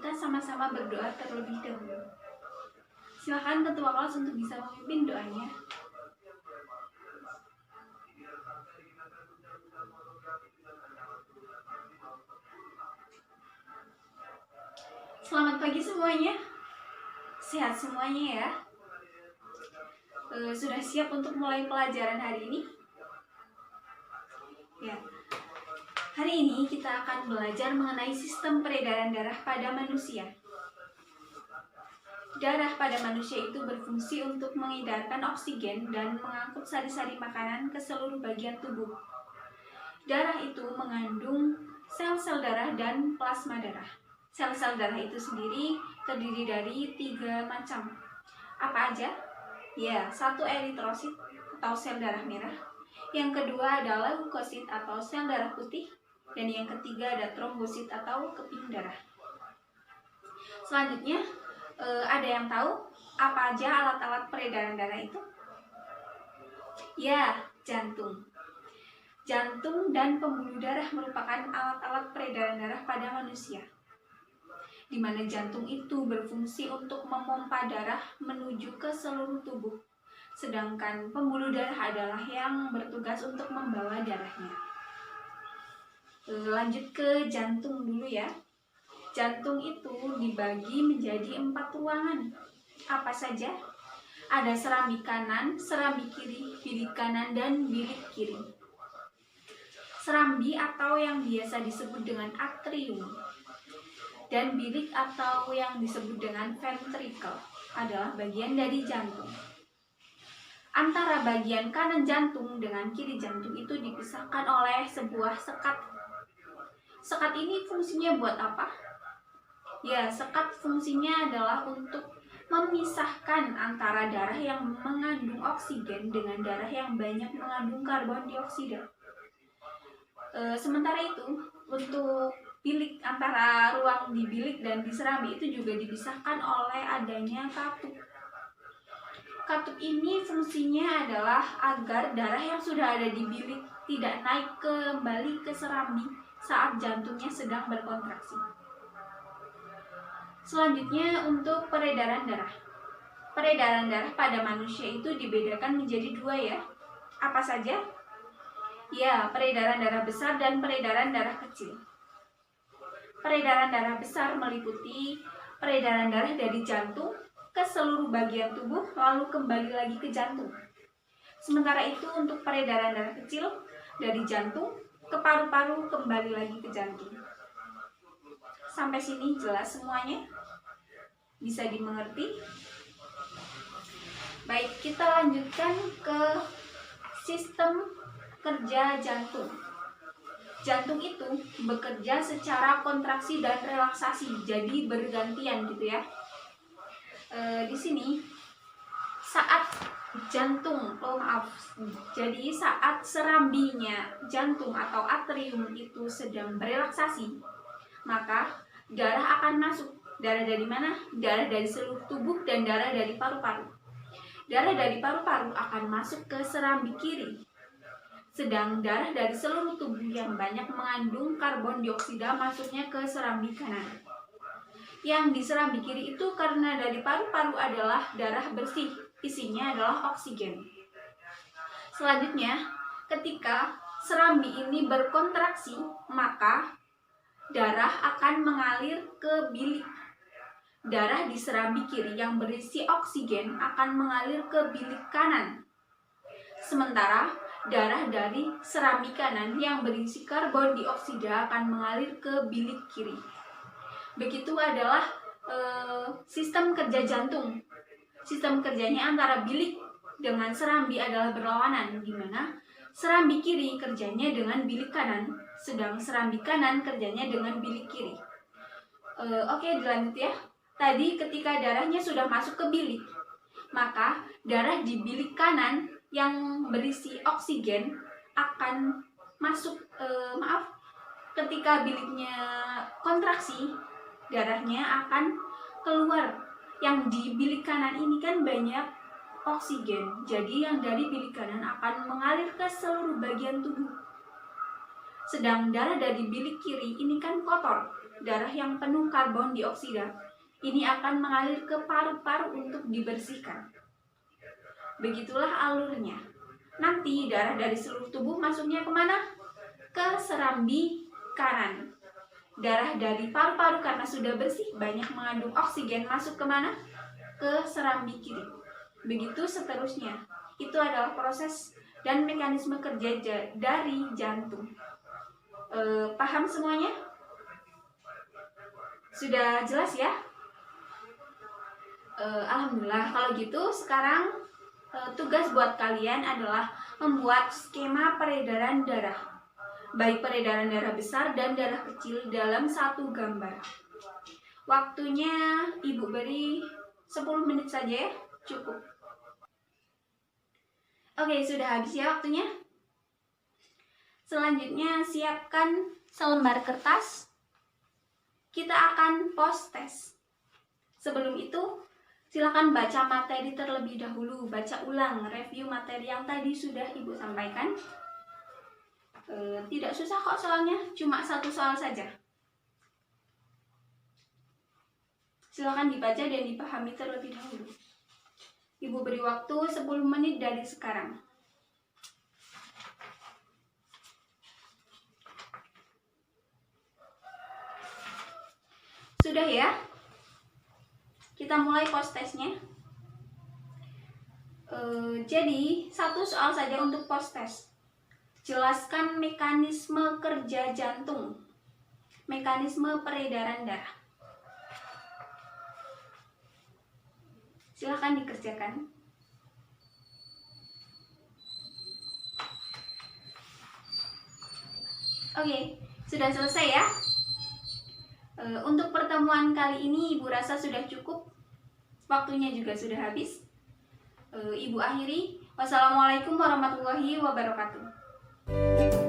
kita sama-sama berdoa terlebih dahulu. Silakan ketua kelas untuk bisa memimpin doanya. Selamat pagi semuanya. Sehat semuanya ya. Sudah siap untuk mulai pelajaran hari ini? Ya. Hari ini kita akan belajar mengenai sistem peredaran darah pada manusia. Darah pada manusia itu berfungsi untuk mengedarkan oksigen dan mengangkut sari-sari makanan ke seluruh bagian tubuh. Darah itu mengandung sel-sel darah dan plasma darah. Sel-sel darah itu sendiri terdiri dari 3 macam. Apa aja? Ya, 1 eritrosit atau sel darah merah. Yang kedua adalah leukosit atau sel darah putih. Dan yang ketiga ada trombosit atau keping darah. Selanjutnya, ada yang tahu apa aja alat-alat peredaran darah itu? Ya, jantung. Jantung dan pembuluh darah merupakan alat-alat peredaran darah pada manusia, di mana jantung itu berfungsi untuk memompa darah menuju ke seluruh tubuh, sedangkan pembuluh darah adalah yang bertugas untuk membawa darahnya. Lanjut ke jantung dulu ya. Jantung itu dibagi menjadi 4 ruangan. Apa saja? Ada serambi kanan, serambi kiri, bilik kanan, dan bilik kiri. Serambi atau yang biasa disebut dengan atrium dan bilik atau yang disebut dengan ventricle adalah bagian dari jantung. Antara bagian kanan jantung dengan kiri jantung itu dipisahkan oleh sebuah sekat. Sekat ini fungsinya buat apa? Ya, sekat fungsinya adalah untuk memisahkan antara darah yang mengandung oksigen dengan darah yang banyak mengandung karbon dioksida. Sementara itu, untuk bilik, antara ruang di bilik dan di serambi itu juga dipisahkan oleh adanya katup. Katup ini fungsinya adalah agar darah yang sudah ada di bilik tidak naik kembali ke serambi saat jantungnya sedang berkontraksi. Selanjutnya untuk peredaran darah. Peredaran darah pada manusia itu dibedakan menjadi 2 ya. Apa saja? Ya, peredaran darah besar dan peredaran darah kecil. Peredaran darah besar meliputi peredaran darah dari jantung ke seluruh bagian tubuh lalu kembali lagi ke jantung. Sementara itu untuk peredaran darah kecil dari jantung ke paru-paru kembali lagi ke jantung. Sampai sini jelas semuanya? Bisa dimengerti? Baik, kita lanjutkan ke sistem kerja jantung. Jantung itu bekerja secara kontraksi dan relaksasi, jadi bergantian gitu ya. Di sini saat jantung, jadi saat serambinya jantung atau atrium itu sedang berelaksasi, maka darah akan masuk. Darah dari mana? Darah dari seluruh tubuh dan darah dari paru-paru. Darah dari paru-paru akan masuk ke serambi kiri. Sedang darah dari seluruh tubuh yang banyak mengandung karbon dioksida masuknya ke serambi kanan. Yang di serambi kiri itu karena dari paru-paru adalah darah bersih, isinya adalah oksigen. Selanjutnya, ketika serambi ini berkontraksi, maka darah akan mengalir ke bilik. Darah di serambi kiri yang berisi oksigen akan mengalir ke bilik kanan. Sementara darah dari serambi kanan yang berisi karbon dioksida akan mengalir ke bilik kiri. Begitu adalah sistem kerja jantung. Sistem kerjanya antara bilik dengan serambi adalah berlawanan, di mana serambi kiri kerjanya dengan bilik kanan, sedang serambi kanan kerjanya dengan bilik kiri. Oke, dilanjut ya. Tadi ketika darahnya sudah masuk ke bilik, maka darah di bilik kanan yang berisi oksigen akan masuk, ketika biliknya kontraksi, darahnya akan keluar. Yang di bilik kanan ini kan banyak oksigen, jadi yang dari bilik kanan akan mengalir ke seluruh bagian tubuh. Sedang darah dari bilik kiri ini kan kotor, darah yang penuh karbon dioksida ini akan mengalir ke paru-paru untuk dibersihkan. Begitulah alurnya. Nanti darah dari seluruh tubuh masuknya kemana? Ke serambi kanan. Darah dari paru-paru karena sudah bersih banyak mengandung oksigen masuk kemana? Ke serambi kiri. Begitu seterusnya. Itu adalah proses dan mekanisme kerja dari jantung. Paham semuanya? Sudah jelas ya? Alhamdulillah. Kalau gitu sekarang tugas buat kalian adalah membuat skema peredaran darah, baik peredaran darah besar dan darah kecil dalam satu gambar. Waktunya Ibu beri 10 menit saja ya, cukup. Oke, sudah habis ya waktunya. Selanjutnya siapkan selembar kertas. Kita akan post test. Sebelum itu silakan baca materi terlebih dahulu, baca ulang, review materi yang tadi sudah Ibu sampaikan. Tidak susah kok soalnya, cuma satu soal saja. Silakan dibaca dan dipahami terlebih dahulu. Ibu beri waktu 10 menit dari sekarang. Sudah ya? Kita mulai post testnya. Jadi, satu soal saja untuk post test. Jelaskan mekanisme kerja jantung, mekanisme peredaran darah. Silahkan dikerjakan. Oke, sudah selesai ya? Untuk pertemuan kali ini Ibu rasa sudah cukup. Waktunya juga sudah habis. Ibu akhiri. Wassalamualaikum warahmatullahi wabarakatuh.